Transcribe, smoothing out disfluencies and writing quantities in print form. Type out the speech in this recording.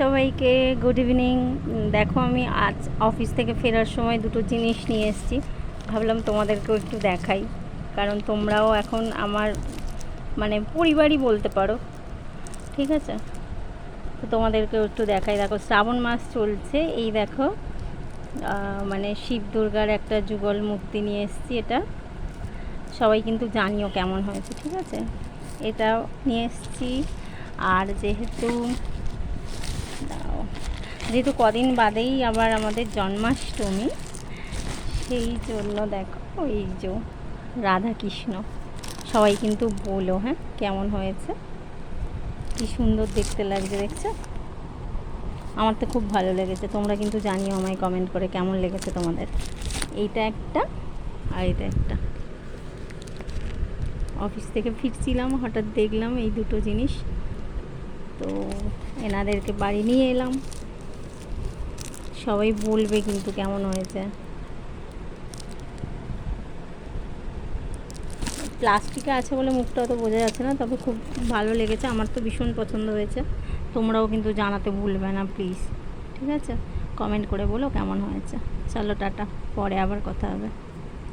সবাইকে good evening. দেখো আমি আজ অফিস থেকে ফেরার সময় দুটো জিনিস নিয়ে এসেছি, ভাবলাম তোমাদেরকেও একটু দেখাই, কারণ তোমরাও এখন আমার মানে পরিবারই বলতে পারো, ঠিক আছে? তো তোমাদেরকেও একটু দেখাই। দেখো শ্রাবণ মাস চলছে, এই দেখো মানে শিব দুর্গার একটা যুগল মূর্তি নিয়ে এসেছি। এটা সবাই কিন্তু জানিও কেমন হয়েছে, ঠিক আছে? এটা নিয়ে এসেছি। আর যেহেতু কদিন বাদেই আবার আমাদের জন্মাষ্টমী, সেই জন্য দেখো এই যে রাধা কৃষ্ণ, সবাই কিন্তু বলো হ্যাঁ কেমন হয়েছে, কি সুন্দর দেখতে লাগছে, দেখছো? আমার তো খুব ভালো লেগেছে, তোমরা কিন্তু জানিও আমায় কমেন্ট করে কেমন লেগেছে তোমাদের। এইটা একটা আর এটা একটা। অফিস থেকে ফিরছিলাম, হঠাৎ দেখলাম এই দুটো জিনিস, তো এনাদেরকে বাড়ি নিয়ে এলাম। সবাই বলবে কিন্তু কেমন হয়েছে। প্লাস্টিকে আছে বলে মুখটা অত বোঝা যাচ্ছে না, তবে খুব ভালো লেগেছে, আমার তো ভীষণ পছন্দ হয়েছে। তোমরাও কিন্তু জানাতে ভুলবে না প্লিজ, ঠিক আছে? কমেন্ট করে বলো কেমন হয়েছে। চলো টাটা, পরে আবার কথা হবে।